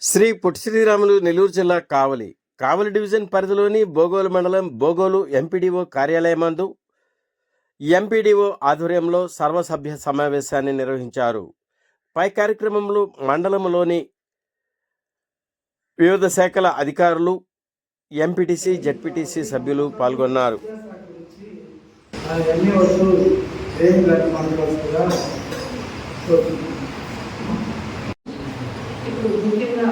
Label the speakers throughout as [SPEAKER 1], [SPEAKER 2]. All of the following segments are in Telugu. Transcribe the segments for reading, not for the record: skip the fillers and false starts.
[SPEAKER 1] శ్రీ పొట్టి శ్రీరాములు నెల్లూరు జిల్లా కావలి డివిజన్ పరిధిలోని బోగోలు మండలం బోగోలు ఎంపీడీఓ కార్యాలయమందు ఎంపీడీఓ ఆధ్వర్యంలో సర్వసభ్య సమావేశాన్ని నిర్వహించారు. పై కార్యక్రమంలో మండలంలోని వివిధ శాఖల అధికారులు, ఎంపీటీసీ, జెడ్పీటీసీ సభ్యులు పాల్గొన్నారు.
[SPEAKER 2] ఇప్పుడు ముఖ్యంగా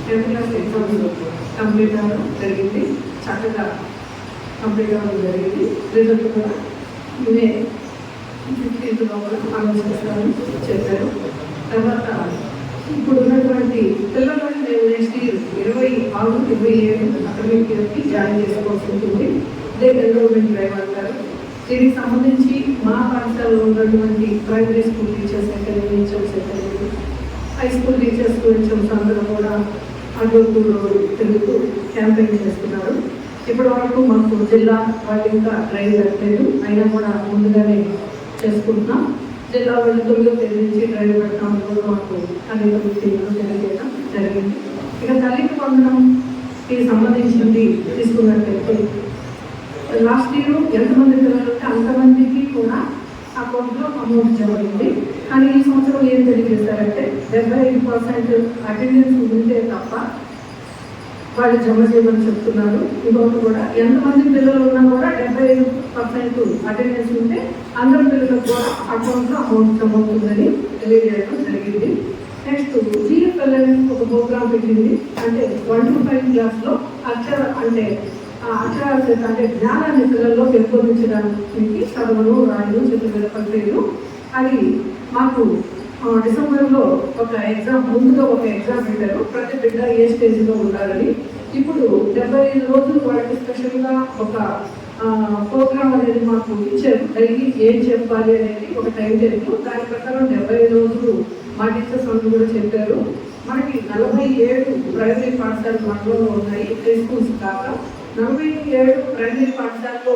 [SPEAKER 2] 10th క్లాస్ ఎగ్జామ్స్ కంప్లీట్ అవ్వడం జరిగింది. చక్కగా కంప్లీట్ అవ్వడం జరిగింది. రిజల్ట్ కూడా మే 15th లోపల ఆలోచిస్తారని చెప్పారు. తర్వాత ఇప్పుడు ఉన్నటువంటి పిల్లలని మేము నెక్స్ట్ ఇయర్ 26-27 అకాడమిక్ ఇయర్కి జాయిన్ చేసుకోవాల్సి ఉంటుంది. ఇదే ఎన్రోల్మెంట్ డ్రైవ్ అంటారు. దీనికి సంబంధించి మా పాఠశాలలో ఉన్నటువంటి primary school teachers secondary high school teachers students అందరూ కూడా అడ్డూరు తిరుగుతూ క్యాంపెయిన్ చేస్తున్నారు. ఇప్పటి వరకు మాకు జిల్లా వాళ్ళు ఇంకా డ్రైవ్ పెట్టలేదు, అయినా కూడా ముందుగానే చేసుకుంటున్నాం. జిల్లా వాళ్ళు 9వ తేదీ నుంచి డ్రైవ్ పెట్టడం కూడా మాకు అనేక తెలియజేయడం జరిగింది. ఇక తల్లికి వందనంకి సంబంధించింది తీసుకున్నట్లయితే లాస్ట్ ఇయర్ ఎంతమంది పిల్లలు ఉంటే అంతమందికి కూడా అకౌంట్లో అమౌంట్ జమ అయింది. కానీ ఈ సంవత్సరం ఏం తెలియజేశారంటే 75% అటెండెన్స్ ఉంటే తప్ప వాళ్ళు జమ చేయమని చెప్తున్నారు. ఇంకొకటి కూడా ఎంతమంది పిల్లలు ఉన్నా కూడా 75% అటెండెన్స్ ఉంటే అందరి పిల్లలకు కూడా అకౌంట్లో అమౌంట్ జమ అవుతుందని తెలియజేయడం జరిగింది. నెక్స్ట్ GFLN ఒక ప్రోగ్రామ్ పెట్టింది. అంటే 1 to 5 క్లాస్లో అక్షరాస్యత అంటే జ్ఞానాన్ని పిల్లల్లో పెంపొందించడానికి చదువులు, రాయలు, చిత్రకళ ప్రక్రియలు అది మాకు డిసెంబర్లో ఒక ఎగ్జామ్ ముందుగా ఒక ఎగ్జామ్ పెట్టారు. ప్రతి బిడ్డ ఏ స్టేజ్లో ఉండాలని. ఇప్పుడు 75 రోజులు వాళ్ళకి స్పెషల్గా ఒక ప్రోగ్రామ్ అనేది మాకు ఇచ్చారు. డైలీ ఏం చెప్పాలి అనేది ఒక టైం టేబుల్. దాని ప్రకారం 75 రోజులు మా టీచర్స్ అందరూ కూడా చెప్పారు. మనకి 47 ప్రైమరీ పాఠశాలలు మండలంలో ఉన్నాయి, హై స్కూల్స్ కాక. 47 ప్రైమరీ పాఠశాలలో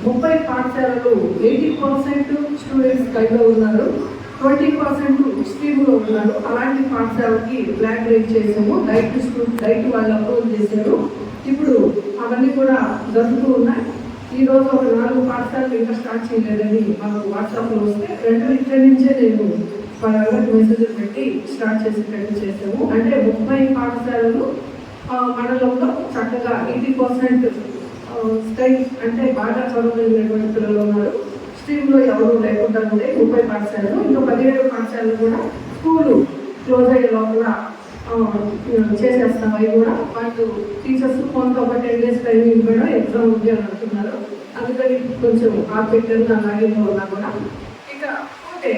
[SPEAKER 2] 30 పాఠశాలలు 80% స్టూడెంట్స్ కైలో ఉన్నారు, 20% స్ట్రీమ్లో ఉన్నారు. అలాంటి పాఠశాలకి బ్లాక్ రేట్ చేసాము. డైట్ వాళ్ళు అప్రూవ్ చేశారు. ఇప్పుడు అవన్నీ కూడా జరుగుతూ ఉన్నాయి. ఈరోజు ఒక 4 పాఠశాలలు ఇంకా స్టార్ట్ చేయలేదని మాకు వాట్సాప్లో వస్తే వెంటనే ఇక్కడి నుంచే నేను వాళ్ళకి మెసేజ్ పెట్టి స్టార్ట్ చేసేటట్టు చేసాము. అంటే 30 పాఠశాలలు మండలంలో చక్కగా 80% స్కై అంటే బాగా చదువుకునేటువంటి పిల్లలు ఉన్నారు. స్ట్రీమ్లో ఎవరు లేకుండా ఉండే 30 పాఠశాలలు, ఇంకా 17 పాఠశాలలు కూడా స్కూలు క్లోజ్ అయ్యేలో కూడా చేసేస్తాం. అవి కూడా వాళ్ళు టీచర్స్ కొంత ఒక 10 days టైమింగ్ కూడా ఎగ్జామ్ ఉంది అని అంటున్నారు. అందుకని కొంచెం ఆపెట్టారు అలాగే ఉన్నా కూడా. ఇక అంటే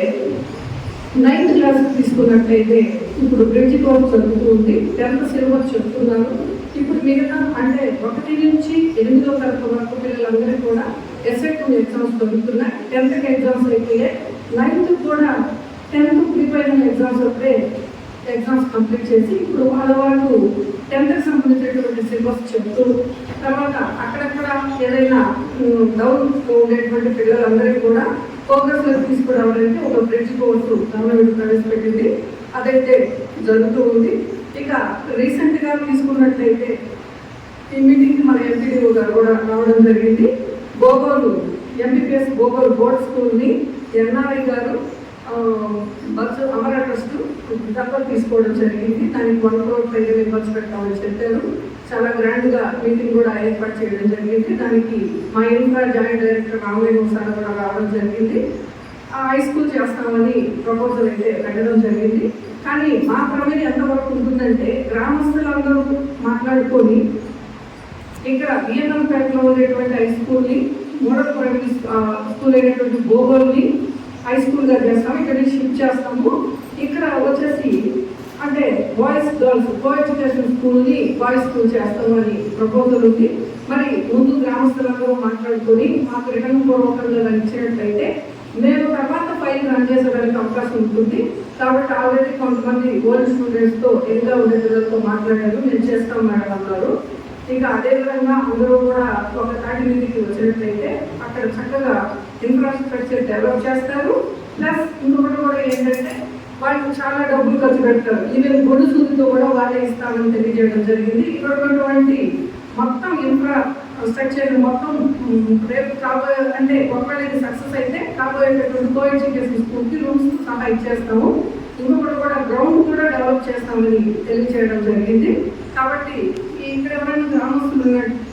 [SPEAKER 2] 9th క్లాస్ తీసుకున్నట్లయితే ఇప్పుడు బ్రిడ్జ్ కోర్స్ జరుగుతూ ఉంది. 10th సిలబస్ చెప్తున్నారు. ఇప్పుడు మిగతా అంటే 1 నుంచి 8వ తరగతి వరకు పిల్లలందరికీ కూడా SAT ఎగ్జామ్స్ జరుగుతున్నాయి. 10th ఎగ్జామ్స్ అయిపోయాయి. 9th కూడా 10th ప్రిపేర్ ఎగ్జామ్స్ అప్పుడే ఎగ్జామ్స్ కంప్లీట్ చేసి ఇప్పుడు వాళ్ళు 10th సంబంధించినటువంటి సిలబస్ చెప్తూ తర్వాత అక్కడక్కడ ఏదైనా డౌన్ ఉండేటువంటి పిల్లలందరికీ కూడా ఫోకస్లో తీసుకురావాలంటే ఒక బ్రిడ్జ్ కోర్సు గవర్నమెంట్ ప్రవేశపెట్టింది. అదైతే జరుగుతూ ఉంది. ఇక రీసెంట్గా తీసుకున్నట్లయితే ఈ మీటింగ్కి మన ఎంపీడీఓ గారు కూడా రావడం జరిగింది. బోగోలు MPPS బోగోలు బోర్డ్ స్కూల్ని NRI గారు బస్సు అమర ట్రస్ట్ దత్తత తీసుకోవడం జరిగింది. దానికి 1 crore పైగా ఖర్చు పెట్టామని చెప్పారు. చాలా గ్రాండ్గా మీటింగ్ కూడా ఏర్పాటు చేయడం జరిగింది. దానికి మా infra joint director Ramalingam sir కూడా రావడం జరిగింది. హై స్కూల్ చేస్తామని ప్రపోజల్ అయితే పెట్టడం జరిగింది. కానీ మా ప్రమేయం ఎంతవరకు ఉంటుందంటే గ్రామస్తులందరూ మాట్లాడుకొని ఇక్కడ బిఎన్ఎంపేటలో ఉండేటువంటి హై స్కూల్ని మోడల్ ప్రైమరీ స్కూల్ అయినటువంటి బోగోల్ని హై స్కూల్గా చేస్తాము. ఇక్కడ షిఫ్ట్ చేస్తాము. ఇక్కడ వచ్చేసి అంటే బాయ్స్ గర్ల్స్ కో ఎడ్యుకేషన్ స్కూల్ని బాయ్స్ స్కూల్ చేస్తామని ప్రపోజల్ ఉంది. మరి ముందు గ్రామస్తులందరూ మాట్లాడుకొని మాకు రిటర్న్ పూర్వకంగా ఇచ్చినట్లయితే మేము తర్వాత ఫైల్ రన్ చేసేదానికి అవకాశం ఉంటుంది. కాబట్టి ఆల్రెడీ కొంతమంది ఓల్డ్ స్టూడెంట్స్తో ఇంకా ఉండే పిల్లలతో మాట్లాడారు. మేము చేస్తాం మేడం అన్నారు. ఇక అదేవిధంగా అందరూ కూడా ఒక తాటి మీదకి వచ్చినట్లయితే అక్కడ చక్కగా ఇన్ఫ్రాస్ట్రక్చర్ డెవలప్ చేస్తారు. ప్లస్ ఇంకొకటి కూడా ఏంటంటే వాళ్ళు చాలా డబ్బులు ఖర్చు పెడతారు. ఈవెన్ గొడుసులతో కూడా వాళ్ళే ఇస్తామని తెలియజేయడం జరిగింది. ఇక్కడ ఉన్నటువంటి మొత్తం ఇన్ఫ్రాస్ట్రక్చర్ మొత్తం రేపు కాబోయే అంటే ఒకవేళ ఇది సక్సెస్ అయితే కాబోయేటటువంటి కోఎడ్యుకేషన్ స్కూల్కి రూమ్స్ సహా ఇచ్చేస్తాము. ఇంకొకటి కూడా గ్రౌండ్ కూడా డెవలప్ చేస్తామని తెలియజేయడం జరిగింది. కాబట్టి ఇక్కడ ఎవరైనా గ్రామస్తులు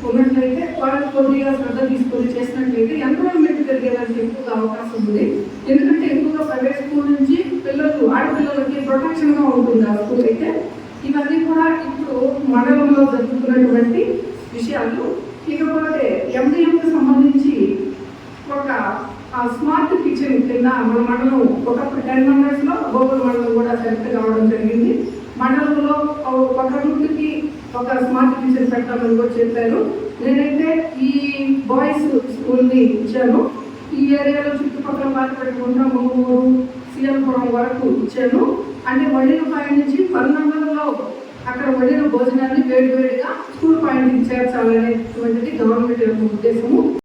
[SPEAKER 2] ఉన్నట్లయితే వాళ్ళు కొద్దిగా శ్రద్ధ తీసుకొని చేసినట్లయితే ఎన్రోల్మెంట్ పెరిగేదానికి ఎక్కువగా అవకాశం ఉంది. ఎందుకంటే ఎక్కువగా ప్రైవేట్ స్కూల్ నుంచి ఆడపిల్లలకి ప్రొటెక్షన్గా ఉంటుంది ఆ స్కూల్ అయితే. ఇవన్నీ కూడా ఇప్పుడు మండలంలో జరుగుతున్నటువంటి విషయాలు. ఇకపోతే ఎండిఎంకి సంబంధించి ఒక స్మార్ట్ కిచెన్ కింద మన మండలం ఒకప్పుడు 10 మెంబర్స్లో గోగుల్ మండలం కూడా సెలెక్ట్ కావడం జరిగింది. మండలంలో ఒక రూట్కి ఒక స్మార్ట్ కిచెన్ పెట్టాలని కూడా చెప్పారు. నేనైతే ఈ బాయ్స్ స్కూల్ని ఇచ్చాను. ఈ ఏరియాలో చుట్టుపక్కల పాల్పెట్టుకుంటా మూడు సీఎంపురం వరకు ఇచ్చాను. అంటే వడిన పాయింట్ నుంచి 1200లో అక్కడ వడిన భోజనాన్ని వేడివేడిగా స్కూల్ పాయింట్కి చేర్చాలనేటువంటిది గవర్నమెంట్ యొక్క ఉద్దేశము.